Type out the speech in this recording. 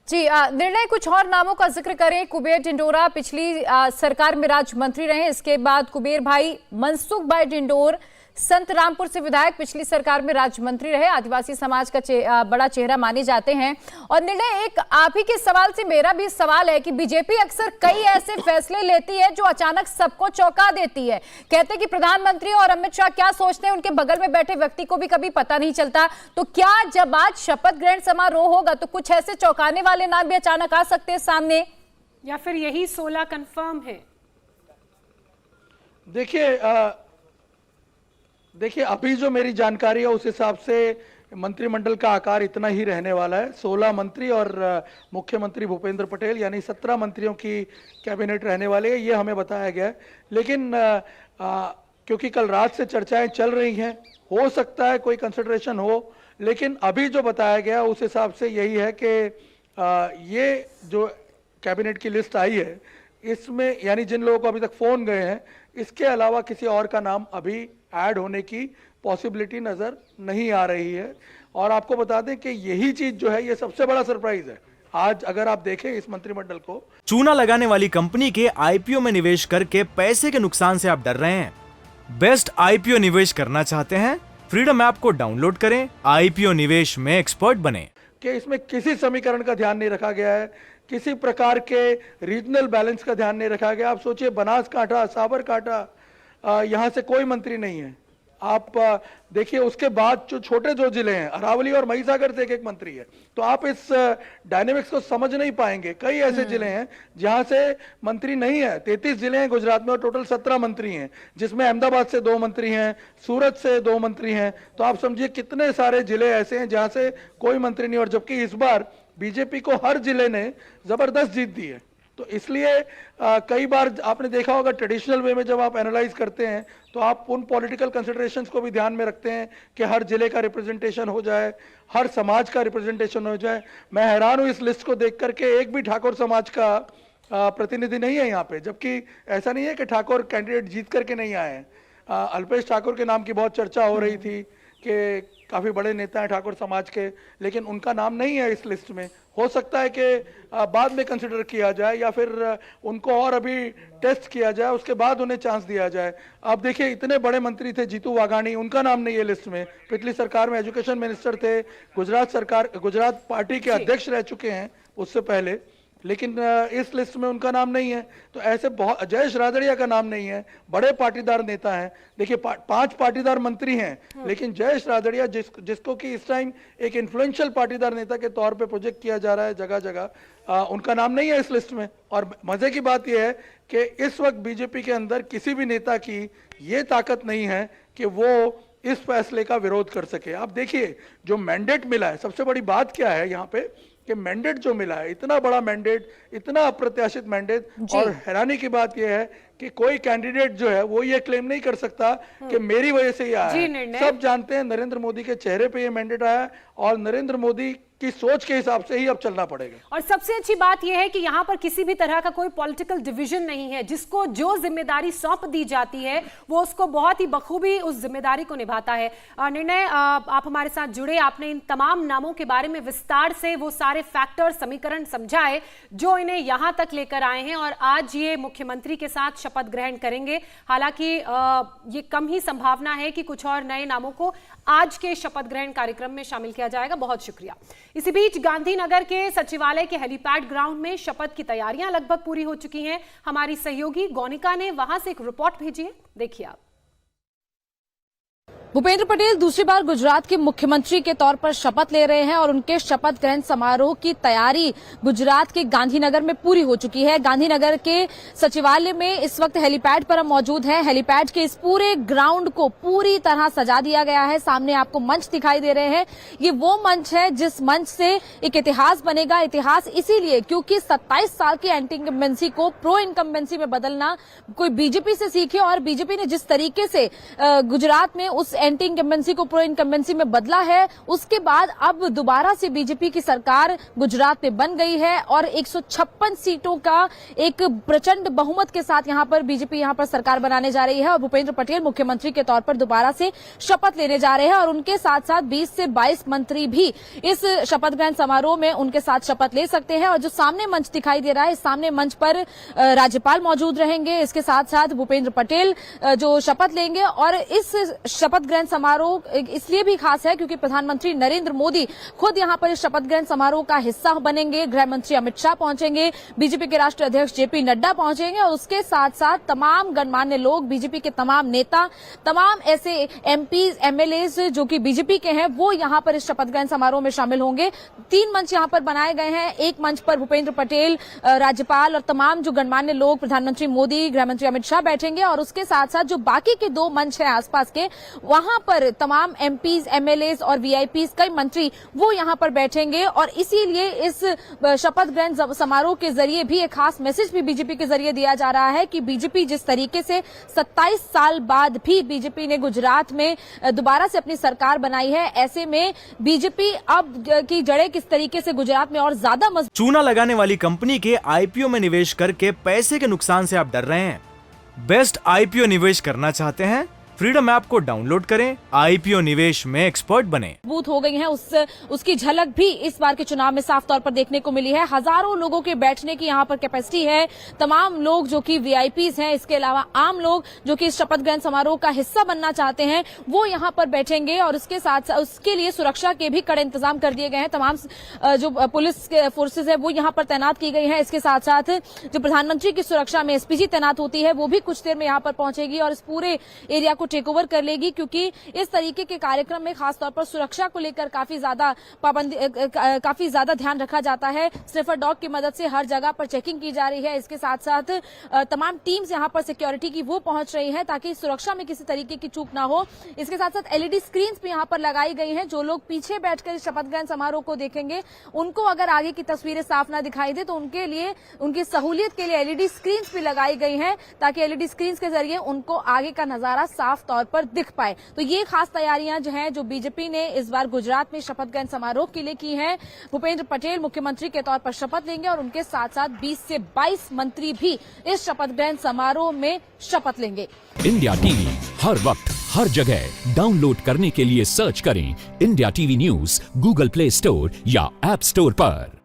जी, निर्णय कुछ और नामों का जिक्र करें। कुबेर डिंडोरा पिछली सरकार में राज्य मंत्री रहे, इसके बाद कुबेर भाई मनसुख भाई डिंडोर संतरामपुर से विधायक, पिछली सरकार में राज्य मंत्री रहे, आदिवासी समाज का बड़ा चेहरा माने जाते हैं। और निर्णय, एक आप ही के सवाल से मेरा भी सवाल है कि बीजेपी अक्सर कई ऐसे फैसले लेती है जो अचानक सबको चौंका देती है। कहते हैं कि प्रधानमंत्री और अमित शाह क्या सोचते हैं उनके बगल में बैठे व्यक्ति को भी कभी पता नहीं चलता। तो क्या जब आज शपथ ग्रहण समारोह होगा तो कुछ ऐसे चौंकाने वाले नाम भी अचानक आ सकते हैं सामने, या फिर यही 16 कंफर्म है? देखिए अभी जो मेरी जानकारी है उस हिसाब से मंत्रिमंडल का आकार इतना ही रहने वाला है। 16 मंत्री और मुख्यमंत्री भूपेंद्र पटेल, यानी 17 मंत्रियों की कैबिनेट रहने वाली है, ये हमें बताया गया है। लेकिन क्योंकि कल रात से चर्चाएं चल रही हैं, हो सकता है कोई कंसिडरेशन हो, लेकिन अभी जो बताया गया उस हिसाब से यही है कि ये जो कैबिनेट की लिस्ट आई है इसमें, यानी जिन लोगों को अभी तक फोन गए हैं, इसके अलावा किसी और का नाम अभी ऐड होने की पॉसिबिलिटी नजर नहीं आ रही है। और आपको बता दें कि यही चीज जो है ये सबसे बड़ा सरप्राइज है। आज अगर आप देखें इस मंत्रिमंडल को, चूना लगाने वाली कंपनी के आईपीओ में निवेश करके पैसे के नुकसान से आप डर रहे हैं? बेस्ट आईपीओ निवेश करना चाहते हैं? फ्रीडम ऐप को डाउनलोड करें, आईपीओ निवेश में एक्सपर्ट बने। कि इसमें किसी समीकरण का ध्यान नहीं रखा गया है, किसी प्रकार के रीजनल बैलेंस का ध्यान नहीं रखा गया। आप सोचिए, बनासकांठा, साबरकांठा, यहाँ से कोई मंत्री नहीं है। आप देखिए उसके बाद जो छोटे जो जिले हैं, अरावली और महिसागर से एक मंत्री है। तो आप इस डायनेमिक्स को समझ नहीं पाएंगे। कई ऐसे जिले हैं जहां से मंत्री नहीं है। 33 जिले हैं गुजरात में और टोटल 17 मंत्री हैं, जिसमें अहमदाबाद से 2 मंत्री हैं, सूरत से 2 मंत्री हैं। तो आप समझिए कितने सारे जिले ऐसे हैं जहां से कोई मंत्री नहीं। और जबकि इस बार बीजेपी को हर जिले ने जबरदस्त जीत दी है। तो इसलिए कई बार आपने देखा होगा, ट्रेडिशनल वे में जब आप एनालाइज करते हैं तो आप उन पॉलिटिकल कंसिडरेशंस को भी ध्यान में रखते हैं कि हर जिले का रिप्रेजेंटेशन हो जाए, हर समाज का रिप्रेजेंटेशन हो जाए। मैं हैरान हूं इस लिस्ट को देख करके, एक भी ठाकुर समाज का प्रतिनिधि नहीं है यहाँ पे। जबकि ऐसा नहीं है कि ठाकुर कैंडिडेट जीत करके नहीं आए हैं। अल्पेश ठाकुर के नाम की बहुत चर्चा हो रही थी कि काफी बड़े नेता हैं ठाकुर समाज के, लेकिन उनका नाम नहीं है इस लिस्ट में। हो सकता है कि बाद में कंसिडर किया जाए या फिर उनको और अभी टेस्ट किया जाए, उसके बाद उन्हें चांस दिया जाए। आप देखिए इतने बड़े मंत्री थे जीतू वाघानी, उनका नाम नहीं है लिस्ट में। पिछली सरकार में एजुकेशन मिनिस्टर थे, गुजरात पार्टी के अध्यक्ष रह चुके हैं उससे पहले, लेकिन इस लिस्ट में उनका नाम नहीं है। तो ऐसे बहुत, जयेश रादड़िया का नाम नहीं है, बड़े पाटीदार नेता हैं। देखिए 5 पाटीदार मंत्री हैं, लेकिन जयेश रादड़िया जिसको कि इस टाइम एक इन्फ्लुएंशियल पाटीदार नेता के तौर पे प्रोजेक्ट किया जा रहा है जगह जगह, उनका नाम नहीं है इस लिस्ट में। और मजे की बात यह है कि इस वक्त बीजेपी के अंदर किसी भी नेता की ये ताकत नहीं है कि वो इस फैसले का विरोध कर सके। आप देखिए जो मैंडेट मिला है, सबसे बड़ी बात क्या है यहाँ पे कि मैंडेट जो मिला है, इतना बड़ा मैंडेट, इतना अप्रत्याशित मैंडेट। और हैरानी की बात यह है कि कोई कैंडिडेट जो है वो ये क्लेम नहीं कर सकता कि मेरी वजह से ये आया है। सब जानते हैं नरेंद्र मोदी के चेहरे पे ये मैंडेट आया है और नरेंद्र मोदी की सोच के हिसाब से ही अब चलना पड़ेगा। और सबसे अच्छी बात यह है कि यहाँ पर किसी भी तरह का कोई पॉलिटिकल डिवीजन नहीं है। जिसको जो जिम्मेदारी सौंप दी जाती है वो उसको बहुत ही बखूबी उस जिम्मेदारी को निभाता है। निर्णय, आप हमारे साथ जुड़े, आपने इन तमाम नामों के बारे में विस्तार से वो सारे फैक्टर, समीकरण समझाए जो इन्हें यहाँ तक लेकर आए हैं और आज ये मुख्यमंत्री के साथ शपथ ग्रहण करेंगे। हालांकि ये कम ही संभावना है कि कुछ और नए नामों को आज के शपथ ग्रहण कार्यक्रम में शामिल किया जाएगा। बहुत शुक्रिया। इसी बीच गांधीनगर के सचिवालय के हेलीपैड ग्राउंड में शपथ की तैयारियां लगभग पूरी हो चुकी हैं। हमारी सहयोगी गौनिका ने वहां से एक रिपोर्ट भेजी है, देखिए आप। भूपेंद्र पटेल दूसरी बार गुजरात के मुख्यमंत्री के तौर पर शपथ ले रहे हैं और उनके शपथ ग्रहण समारोह की तैयारी गुजरात के गांधीनगर में पूरी हो चुकी है। गांधीनगर के सचिवालय में इस वक्त हेलीपैड पर हम मौजूद हैं। हेलीपैड के इस पूरे ग्राउंड को पूरी तरह सजा दिया गया है। सामने आपको मंच दिखाई दे रहे हैं। ये वो मंच है जिस मंच से एक इतिहास बनेगा। इतिहास इसीलिए क्योंकि 27 साल की एंटी इनकम्बेंसी को प्रो इनकम्बेंसी में बदलना कोई बीजेपी से सीखे और बीजेपी ने जिस तरीके से गुजरात में उस एंटी इनकम्बेंसी को प्रो इनकम्बेंसी में बदला है, उसके बाद अब दोबारा से बीजेपी की सरकार गुजरात में बन गई है और 156 सीटों का एक प्रचंड बहुमत के साथ यहां पर बीजेपी यहां पर सरकार बनाने जा रही है और भूपेंद्र पटेल मुख्यमंत्री के तौर पर दोबारा से शपथ लेने जा रहे हैं और उनके साथ साथ 20 से 22 मंत्री भी इस शपथ ग्रहण समारोह में उनके साथ शपथ ले सकते हैं। और जो सामने मंच दिखाई दे रहा है, इस सामने मंच पर राज्यपाल मौजूद रहेंगे, इसके साथ साथ भूपेंद्र पटेल जो शपथ लेंगे। और इस शपथ ग्रहण समारोह इसलिए भी खास है क्योंकि प्रधानमंत्री नरेंद्र मोदी खुद यहां पर इस शपथ ग्रहण समारोह का हिस्सा बनेंगे, गृह मंत्री अमित शाह पहुंचेंगे, बीजेपी के राष्ट्रीय अध्यक्ष जेपी नड्डा पहुंचेंगे और उसके साथ साथ तमाम गणमान्य लोग, बीजेपी के तमाम नेता, तमाम ऐसे एमपीज एमएलएज जो कि बीजेपी के हैं, वो यहां पर इस शपथ ग्रहण समारोह में शामिल होंगे। 3 मंच यहां पर बनाए गए हैं। एक मंच पर भूपेंद्र पटेल, राज्यपाल और तमाम जो गणमान्य लोग, प्रधानमंत्री मोदी, गृह मंत्री अमित शाह बैठेंगे और उसके साथ साथ जो बाकी के 2 मंच हैं आसपास के, वहां पर तमाम एमपीज एमएलएज और वीआईपीज, कई मंत्री वो यहां पर बैठेंगे। और इसीलिए इस शपथ ग्रहण समारोह के जरिए भी एक खास मैसेज भी बीजेपी के जरिए दिया जा रहा है कि बीजेपी जिस तरीके से 27 साल बाद भी बीजेपी ने गुजरात में दोबारा से अपनी सरकार बनाई है, ऐसे में बीजेपी अब की जड़ें किस तरीके से गुजरात में और ज्यादा मजबूत। चूना लगाने वाली कंपनी के आईपीओ में निवेश करके पैसे के नुकसान से आप डर रहे हैं? बेस्ट आईपीओ निवेश करना चाहते हैं? फ्रीडम ऐप को डाउनलोड करें, आईपीओ निवेश में एक्सपर्ट बने। मजबूत हो गई हैं, उसकी झलक भी इस बार के चुनाव में साफ तौर पर देखने को मिली है। हजारों लोगों के बैठने की यहाँ पर कैपेसिटी है। तमाम लोग जो कि वीआईपीज हैं, इसके अलावा आम लोग जो कि इस शपथ ग्रहण समारोह का हिस्सा बनना चाहते हैं, वो यहाँ पर बैठेंगे और उसके साथ उसके लिए सुरक्षा के भी कड़े इंतजाम कर दिए गए हैं। तमाम जो पुलिस फोर्सेज है वो यहाँ पर तैनात की गई है। इसके साथ साथ जो प्रधानमंत्री की सुरक्षा में एसपीजी तैनात होती है, वो भी कुछ देर में यहाँ पर पहुंचेगी और इस पूरे एरिया को टेक ओवर कर लेगी, क्योंकि इस तरीके के कार्यक्रम में खासतौर पर सुरक्षा को लेकर काफी ज्यादा ध्यान रखा जाता है। स्निफर डॉग की मदद से हर जगह पर चेकिंग की जा रही है। इसके साथ साथ तमाम टीम्स यहां पर सिक्योरिटी की वो पहुंच रही है ताकि सुरक्षा में किसी तरीके की चूक ना हो। इसके साथ साथ एलईडी स्क्रीन भी यहां पर लगाई गई हैं। जो लोग पीछे बैठकर शपथ ग्रहण समारोह को देखेंगे, उनको अगर आगे की तस्वीरें साफ ना दिखाई दे तो उनके लिए, उनकी सहूलियत के लिए एलईडी स्क्रीन भी लगाई गई हैं ताकि एलईडी स्क्रीन के जरिए उनको आगे का नजारा साफ तौर पर दिख पाए। तो ये खास तैयारियां जो हैं, जो बीजेपी ने इस बार गुजरात में शपथ ग्रहण समारोह के लिए की हैं। भूपेंद्र पटेल मुख्यमंत्री के तौर पर शपथ लेंगे और उनके साथ साथ 20 से 22 मंत्री भी इस शपथ ग्रहण समारोह में शपथ लेंगे। इंडिया टीवी हर वक्त हर जगह डाउनलोड करने के लिए सर्च करें India TV news Google play store या ऐप स्टोर पर।